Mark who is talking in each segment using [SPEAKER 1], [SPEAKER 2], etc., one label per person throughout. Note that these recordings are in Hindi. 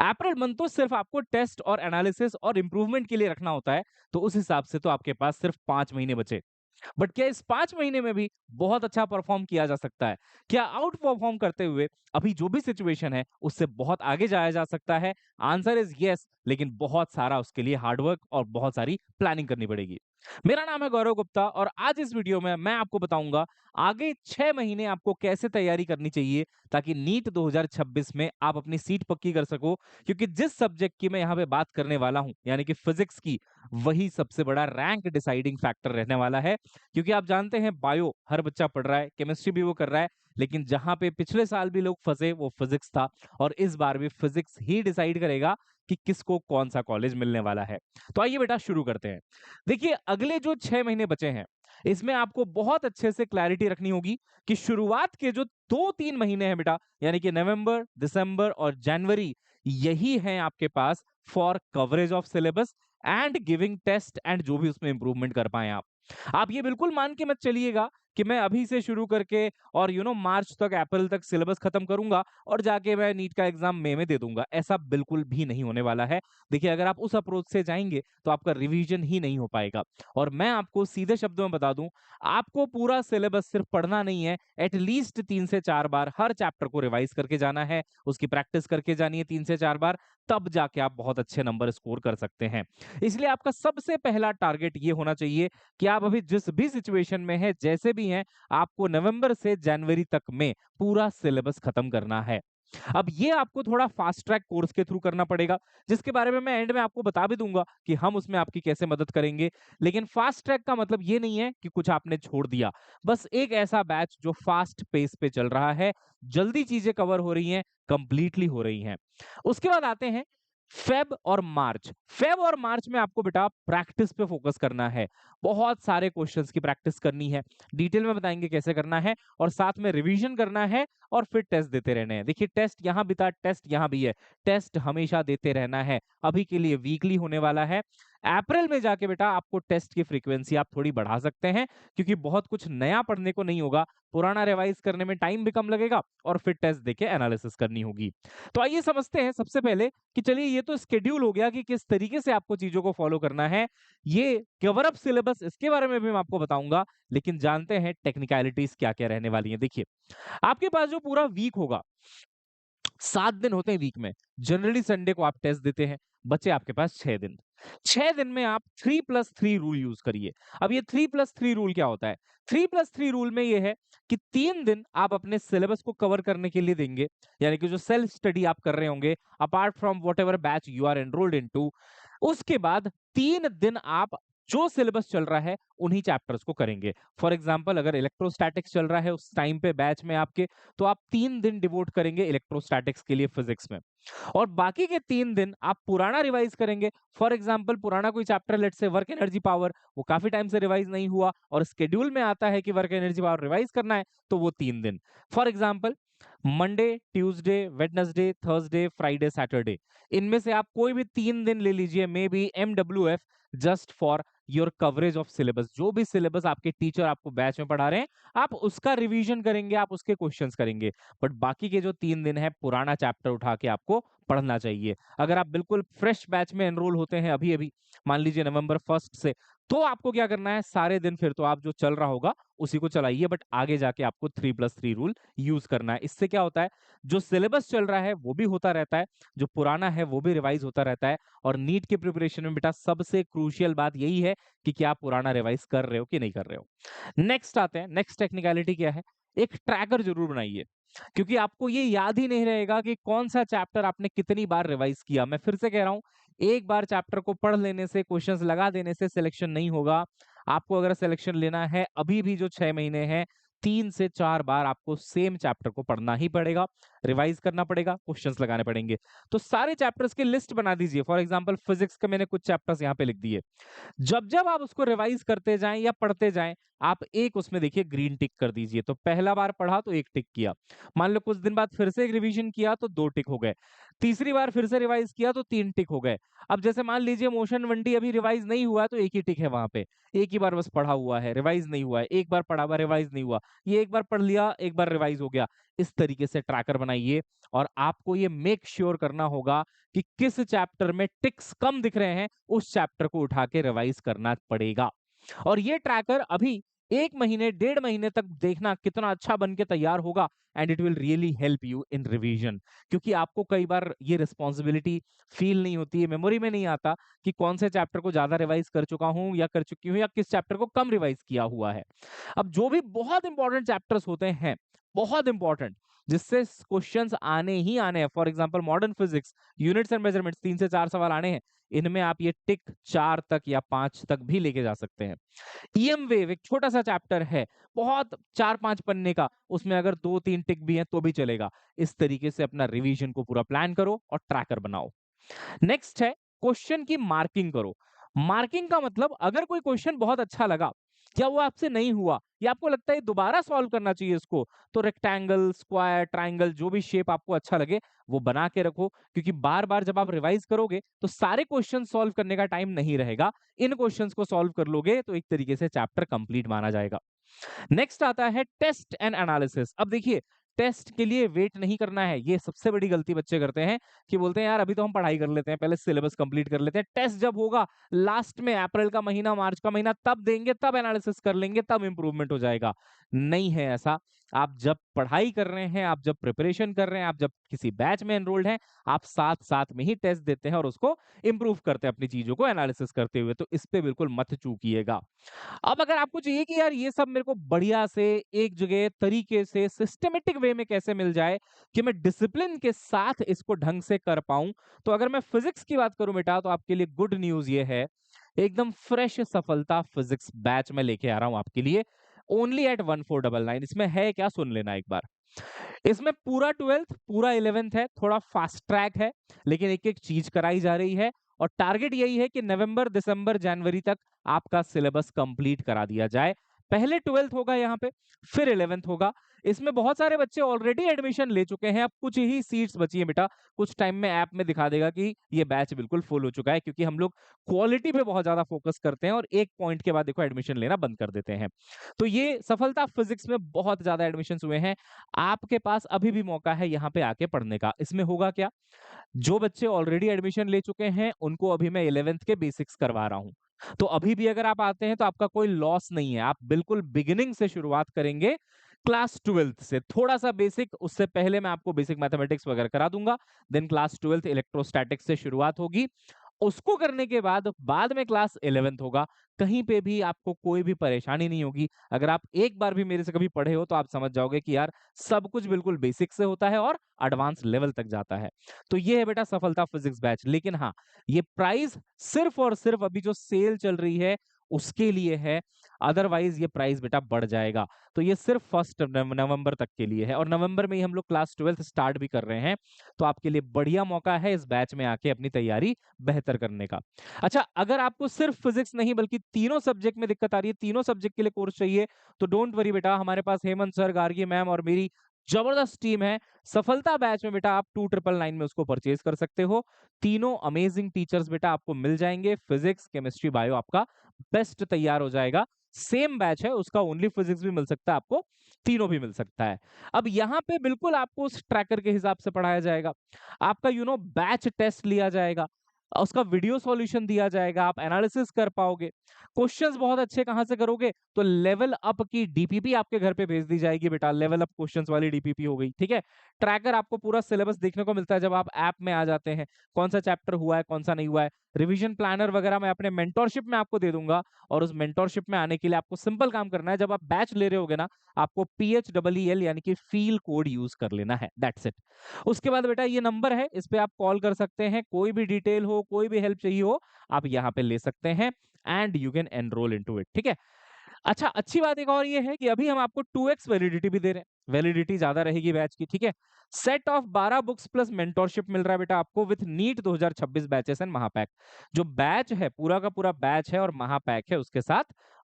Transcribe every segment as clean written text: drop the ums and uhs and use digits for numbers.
[SPEAKER 1] अप्रैल मंथ तो सिर्फ आपको टेस्ट और एनालिसिस और इंप्रूवमेंट के लिए रखना होता है, तो उस हिसाब से तो आपके पास सिर्फ 5 महीने बचे। बट क्या इस 5 महीने में भी बहुत अच्छा परफॉर्म किया जा सकता है? क्या आउट परफॉर्म करते हुए अभी जो भी सिचुएशन है, उससे बहुत आगे जाया जा सकता है? आंसर इज़ येस, लेकिन बहुत सारा उसके लिए हार्ड वर्क और बहुत सारी प्लानिंग करनी पड़ेगी। मेरा नाम है गौरव गुप्ता और आज इस वीडियो में मैं आपको बताऊंगा आगे 6 महीने आपको कैसे तैयारी करनी चाहिए ताकि नीट 2026 में आप अपनी सीट पक्की कर सको, क्योंकि जिस सब्जेक्ट की मैं यहाँ पे बात करने वाला हूँ यानी कि फिजिक्स की, वही सबसे बड़ा रैंक डिसाइडिंग फैक्टर रहने वाला है। क्योंकि आप जानते हैं बायो हर बच्चा पढ़ रहा है, केमिस्ट्री भी वो कर रहा है, लेकिन जहां पे पिछले साल भी लोग फंसे वो फिजिक्स था और इस बार भी फिजिक्स ही डिसाइड करेगा कि किसको कौन सा कॉलेज मिलने वाला है। तो आइए बेटा शुरू करते हैं। देखिए अगले जो 6 महीने बचे हैं, इसमें आपको बहुत अच्छे से क्लैरिटी रखनी होगी कि शुरुआत के जो 2-3 महीने हैं बेटा, यानी कि नवंबर, दिसंबर और जनवरी, यही हैं आपके पास for coverage of syllabus and giving test and जो भी उसमें इंप्रूवमेंट कर पाए आप। आप ये बिल्कुल मान के मत चलिएगा कि मैं अभी से शुरू करके और मार्च तक, अप्रैल तक सिलेबस खत्म करूंगा और जाके मैं नीट का एग्जाम मई में दे दूंगा। ऐसा बिल्कुल भी नहीं होने वाला है। देखिए अगर आप उस अप्रोच से जाएंगे तो आपका रिवीजन ही नहीं हो पाएगा। और मैं आपको सीधे शब्दों में बता दूं, आपको पूरा सिलेबस सिर्फ पढ़ना नहीं है, एटलीस्ट 3 से 4 बार हर चैप्टर को रिवाइज करके जाना है, उसकी प्रैक्टिस करके जानी है 3 से 4 बार, तब जाके आप बहुत अच्छे नंबर स्कोर कर सकते हैं। इसलिए आपका सबसे पहला टारगेट ये होना चाहिए कि आप अभी जिस भी सिचुएशन में हैं, जैसे भी हैं, आपको नवंबर से जनवरी तक में पूरा सिलेबस खत्म करना है। अब ये आपको थोड़ा फास्ट ट्रैक कोर्स के थ्रू करना पड़ेगा, जिसके बारे में मैं एंड में आपको बता भी दूंगा कि हम उसमें आपकी कैसे मदद करेंगे। लेकिन फास्ट ट्रैक का मतलब ये नहीं है कि कुछ आपने छोड़ दिया। बस एक ऐसा बैच जो फास्ट पेस पे चल रहा है, जल्दी चीजें कवर हो रही हैं, कंप्लीटली हो रही हैं। उसके बाद आते हैं फेब और मार्च। फेब और मार्च में आपको बेटा प्रैक्टिस पे फोकस करना है। बहुत सारे क्वेश्चंस की प्रैक्टिस करनी है। डिटेल में बताएंगे कैसे करना है और साथ में रिवीजन करना है और फिर टेस्ट देते रहने हैं। देखिए टेस्ट यहाँ भी था, टेस्ट यहाँ भी है। टेस्ट हमेशा देते रहना है। अभी के लिए वीकली होने वाला है। अप्रैल में जाके बेटा आपको टेस्ट की फ्रीक्वेंसी आप थोड़ी बढ़ा सकते हैं, क्योंकि बहुत कुछ नया पढ़ने को नहीं होगा। पुराना रिवाइज करने में टाइम भी कम लगेगा और फिर टेस्ट देके एनालिसिस करनी होगी। तो आइए समझते हैं सबसे पहले कि चलिए ये तो स्केड्यूल हो गया कि किस तरीके से आपको चीजों को फॉलो करना है। ये कवर अप सिलेबस, इसके बारे में भी मैं आपको बताऊंगा, लेकिन जानते हैं टेक्निकलिटीज क्या-क्या रहने वाली हैं। देखिए, आपके पास जो पूरा वीक होगा, 7 दिन होते हैं वीक में। जनरली संडे को आप टेस्ट देते हैं, बचे आपके पास 6 दिन। 6 दिन में आप 3+3 रूल यूज़ करिए। अब ये 3+3 रूल क्या होता है? 3+3 रूल में ये है कि 3 दिन आप अपने सिलेबस को कवर करने के लिए देंगे, यानी कि जो सेल्फ स्टडी आप कर रहे होंगे, apart from whatever batch you are enrolled into. उसके बाद 3 दिन आप जो सिलेबस चल रहा है, उन्हीं चैप्टर्स को करेंगे। फॉर एग्जांपल अगर इलेक्ट्रोस्टैटिक्स चल रहा है उस टाइम पे बैच में आपके, तो आप 3 दिन डिवोट करेंगे इलेक्ट्रोस्टैटिक्स के लिए फिजिक्स में। और बाकी के 3 दिन आप पुराना रिवाइज करेंगे। फॉर एग्जांपल पुराना कोई chapter, let's say work energy power, वो काफी टाइम से रिवाइज नहीं हुआ और शेड्यूल में आता है कि वर्क एनर्जी पावर रिवाइज करना है, तो वो 3 दिन। For example Monday, Tuesday, Wednesday, Thursday, Friday, Saturday, इनमें से आप कोई भी 3 दिन ले लीजिए, maybe MWF, just for your coverage of syllabus. जो भी सिलेबस आपके टीचर आपको बैच में पढ़ा रहे हैं, आप उसका रिवीजन करेंगे, आप उसके क्वेश्चंस करेंगे। बट बाकी के जो 3 दिन है, पुराना चैप्टर उठा के आपको पढ़ना चाहिए। अगर आप बिल्कुल फ्रेश बैच में एनरोल होते हैं अभी-अभी, मान लीजिए नवंबर 1 से, तो आपको क्या करना है, सारे दिन फिर तो आप जो चल रहा होगा उसी को चलाइए, बट आगे जाके आपको 3+3 रूल यूज करना है। इससे क्या होता है, जो सिलेबस चल रहा है वो भी होता रहता है, जो पुराना है वो भी रिवाइज होता रहता है। और नीट के प्रिपरेशन में बेटा सबसे क्रूशियल बात यही है कि क्या आप पुराना रिवाइज कर रहे हो कि नहीं कर रहे हो। नेक्स्ट आते हैं, नेक्स्ट टेक्निकलिटी क्या है, एक ट्रैकर जरूर बनाइए, क्योंकि आपको ये याद ही नहीं रहेगा कि कौन सा चैप्टर आपने कितनी बार रिवाइज किया। मैं फिर से कह रहा हूं, एक बार चैप्टर को पढ़ लेने से, क्वेश्चंस लगा देने से सिलेक्शन नहीं होगा। आपको अगर सिलेक्शन लेना है, अभी भी जो 6 महीने हैं, 3 से 4 बार आपको सेम चैप्टर को पढ़ना ही पड़ेगा, रिवाइज करना पड़ेगा, क्वेश्चंस लगाने पड़ेंगे। तो सारे चैप्टर्स की लिस्ट बना दीजिए। फॉर एग्जांपल फिजिक्स के मैंने कुछ चैप्टर्स यहाँ पे लिख दिए। जब-जब आप उसको रिवाइज करते जाएँ या पढ़ते जाएँ, आप एक उसमें देखिए ग्रीन टिक कर दीजिए। तो पहला बार पढ़ा तो 1 टिक किया। मान लो कुछ दिन बाद फिर से एक रिवीजन किया तो 2 टिक हो गए। तीसरी बार फिर से रिवाइज़ किया तो 3 टिक हो गए। अब जैसे मान लीजिए मोशन 1D अभी रिवाइज़ नहीं हुआ है तो 1 ही टिक है वहाँ पे। एक ही बार बस पढ़ा हुआ है, रिवाइज़ नहीं हुआ है। एक बार पढ़ा हुआ, रिवाइज़ नहीं हुआ। ये एक बार पढ़ लिया, एक बार रिवाइज़ हो गया। इस तरीके से ट्रैकर बनाइए और आपको ये मेक श्योर करना होगा कि किस चैप्टर में टिक्स कम दिख रहे हैं, उस चैप्टर को उठा के रिवाइज़ करना पड़ेगा। और ये ट्रैकर अभी 1 महीने, 1.5 महीने तक देखना कितना अच्छा बन के तैयार होगा and it will really help you in revision. क्योंकि आपको कई बार ये रिस्पॉन्सिबिलिटी फ़ील नहीं होती है, मेमोरी में नहीं आता कि कौन से चैप्टर को ज़्यादा रिवाइज़ कर चुका हूँ या कर चुकी हूँ या किस चैप्टर को कम रिवाइज़ किया हुआ है। अब जो भी बहुत इंपॉर्टेंट चैप्टर्स होते हैं, बहुत इंपॉर्टेंट, जिससे क्वेश्चंस आने ही आने हैं, for example modern physics, units and measurements 3 से 4 सवाल आने हैं, इनमें आप ये टिक 4 तक या 5 तक भी लेके जा सकते हैं। ईएम वेव एक छोटा-सा चैप्टर है, बहुत 4-5 पन्ने का, उसमें अगर 2-3 टिक भी हैं तो भी चलेगा। इस तरीके से अपना रिवीजन को पूरा प्लान करो और ट्रैकर बनाओ। नेक्स्ट है क्वेश्चन की मार्किंग करो। मार्किंग का मतलब अगर कोई क्वेश्चन बहुत अच्छा लगा या वो आपसे नहीं हुआ या आपको लगता है दोबारा सॉल्व करना चाहिए इसको, तो रेक्टेंगल, स्क्वायर, ट्रायंगल जो भी शेप आपको अच्छा लगे वो बना के रखो, क्योंकि बार-बार जब आप रिवाइज करोगे तो सारे क्वेश्चन सॉल्व करने का टाइम नहीं रहेगा। इन क्वेश्चंस को सॉल्व कर लोगे तो एक तरीके से चैप्टर कंप्लीट माना जाएगा। नेक्स्ट आता है टेस्ट एंड एनालिसिस। अब देखिए, टेस्ट के लिए वेट नहीं करना है, ये सबसे बड़ी गलती बच्चे करते हैं कि बोलते हैं यार अभी तो हम पढ़ाई कर लेते हैं, पहले सिलेबस कंप्लीट कर लेते हैं, टेस्ट जब होगा लास्ट में अप्रैल का महीना, मार्च का महीना, तब देंगे, तब एनालिसिस कर लेंगे, तब इंप्रूवमेंट हो जाएगा। नहीं है ऐसा। आप जब पढ़ाई कर रहे हैं, आप जब प्रिपरेशन कर रहे हैं, आप जब किसी बैच में एनरोल्ड हैं, आप साथ-साथ में ही टेस्ट देते हैं और उसको इंप्रूव करते हैं अपनी चीजों को एनालिसिस करते हुए, तो इस पे बिल्कुल मत चूकिएगा। अब अगर आपको चाहिए कि यार ये सब मेरे को बढ़िया से एक जगह तरीके से सिस्टमैटिक वे में कैसे मिल जाए कि मैं डिसिप्लिन के साथ इसको ढंग से कर पाऊं, तो अगर मैं फिजिक्स की बात करूं बेटा, तो आपके लिए गुड न्यूज ये है, एकदम फ्रेश सफलता फिजिक्स बैच में लेके आ रहा हूं आपके लिए, ओनली एट 1499। इसमें है क्या, सुन लेना एक बार। इसमें पूरा 12th पूरा 11th है, थोड़ा फास्ट ट्रैक है, लेकिन एक-एक चीज कराई जा रही है और टारगेट यही है कि नवंबर, दिसंबर, जनवरी तक आपका सिलेबस कंप्लीट करा दिया जाए। पहले 12th होगा यहाँ पे, फिर 11th होगा। इसमें बहुत सारे बच्चे ऑलरेडी एडमिशन ले चुके हैं, अब कुछ ही सीट्स बची हैं बेटा। कुछ टाइम में ऐप में दिखा देगा कि ये बैच बिल्कुल फुल हो चुका है, क्योंकि हम लोग क्वालिटी पे बहुत ज़्यादा फोकस करते हैं और एक पॉइंट के बाद देखो एडमिशन लेना बंद कर देते हैं। तो ये सफलता फिजिक्स में बहुत ज़्यादा एडमिशन्स हुए हैं। आपके पास अभी भी मौका है यहाँ पे आके पढ़ने का। इसमें होगा क्या? जो बच्चे ऑलरेडी एडमिशन ले चुके हैं, उनको अभी मैं 11th के बेसिक्स करवा रहा हूँ। तो अभी भी अगर आप आते हैं तो आपका कोई लॉस नहीं है। आप बिल्कुल बिगिनिंग से शुरुआत करेंगे, क्लास 12th से। थोड़ा-सा बेसिक, उससे पहले मैं आपको बेसिक मैथमेटिक्स वगैरह करा दूँगा। देन क्लास 12th इलेक्ट्रोस्टैटिक्स से शुरुआत होगी। उसको करने के बाद में क्लास 11th होगा। कहीं पे भी आपको कोई भी परेशानी नहीं होगी। अगर आप एक बार भी मेरे से कभी पढ़े हो तो आप समझ जाओगे कि यार सब कुछ बिल्कुल बेसिक से होता है और एडवांस लेवल तक जाता है। तो ये है बेटा सफलता फिजिक्स बैच। लेकिन हाँ, ये प्राइस सिर्फ और सिर्फ अभी जो सेल चल रही है उसके लिए है, अदरवाइज ये प्राइस बेटा बढ़ जाएगा। तो ये सिर्फ फर्स्ट नवंबर तक के लिए है और नवंबर में ही हम लोग क्लास 12th स्टार्ट भी कर रहे हैं। तो आपके लिए बढ़िया मौका है इस बैच में आके अपनी तैयारी बेहतर करने का। अच्छा, अगर आपको सिर्फ फिजिक्स नहीं बल्कि तीनों सब्जेक्ट में दिक्कत आ रही है, तीनों सब्जेक्ट के लिए कोर्स चाहिए, तो डोंट वरी बेटा, हमारे पास हेमंत सर, गार्गी मैम और मेरी जबरदस्त टीम है। सफलता बैच में बेटा आप 2999 में उसको परचेज कर सकते हो। तीनों अमेजिंग टीचर्स बेटा आपको मिल जाएंगे। फिजिक्स, केमिस्ट्री, बायो आपका बेस्ट तैयार हो जाएगा। सेम बैच है, उसका ओनली फिजिक्स भी मिल सकता है आपको, तीनों भी मिल सकता है। अब यहाँ पे बिल्कुल आपको उस ट्रैकर के हिसाब से पढ़ाया जाएगा। आपका बैच टेस्ट लिया जाएगा, उसका वीडियो सॉल्यूशन दिया जाएगा, आप एनालिसिस कर पाओगे। क्वेश्चंस बहुत अच्छे कहाँ से करोगे? तो लेवल अप की डीपीपी आपके घर पे भेज दी जाएगी बेटा, लेवल अप क्वेश्चंस वाली डीपीपी हो गई, ठीक है? ट्रैकर आपको पूरा सिलेबस देखने को मिलता है जब आप ऐप में आ जाते हैं, कौन-सा चैप्टर हुआ है, कौन-सा नहीं हुआ है। रिवीजन प्लानर वगैरह मैं अपने मेंटरशिप में आपको दे दूँगा और उस मेंटरशिप में आने के लिए आपको सिंपल काम करना है, जब आप बैच ले रहे होगे ना, आपको PHEEL यानी कि फ़ील कोड यूज़ कर लेना है, दैट्स इट। उसके बाद बेटा ये नंबर है, इस पे आप कॉल कर सकते हैं, कोई भी डिटेल हो, कोई भी हेल्प चाहिए हो, आप यहाँ पे ले सकते हैं and you can enrol into it, ठीक है? अच्छा, अच्छी बात एक और ये है कि अभी हम आपको 2x वैलिडिटी भी दे रहे हैं। वैलिडिटी ज़्यादा रहेगी बैच की, ठीक है? Set of 12 books plus mentorship मिल रहा है बेटा आपको विथ नीट 2026 बैचेस एंड महापैक। जो बैच है, पूरा का पूरा बैच है और महापैक है, उसके साथ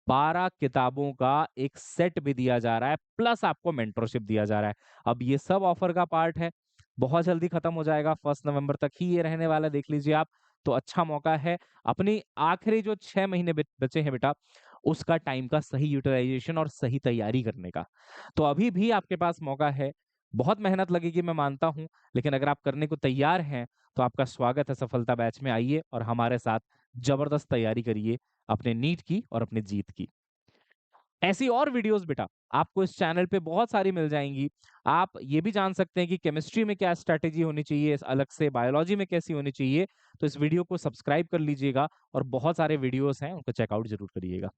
[SPEAKER 1] 12 किताबों का एक सेट भी दिया जा रहा है, प्लस आपको मेंटरशिप दिया जा रहा है। अब ये सब ऑफर का पार्ट है। बहुत जल्दी खत्म हो जाएगा, 1 नवंबर तक ही ये रहने वाला है, देख लीजिए आप। तो अच्छा मौका है, अपनी आखिरी जो 6 महीने बचे हैं बेटा, उसका टाइम का सही यूटिलाइज़ेशन और सही तैयारी करने का। तो अभी भी आपके पास मौका है, बहुत मेहनत लगेगी मैं मानता हूँ, लेकिन अगर आप करने को तैयार हैं, तो आपका स्वागत है सफलता बैच में आइए और हमारे साथ ज़बरदस्त तैयारी करिए अपने नीट की और अपनी जीत की। ऐसी और वीडियोज़ बेटा आपको इस चैनल पे बहुत सारी मिल जाएँगी। आप ये भी जान सकते हैं कि केमिस्ट्री में क्या स्ट्रैटेजी होनी चाहिए, अलग से बायोलॉजी में कैसी होनी चाहिए। तो इस वीडियो को सब्सक्राइब कर लीजिएगा और बहुत सारे वीडियोज़ हैं, उनको चेकआउट ज़रूर करिएगा।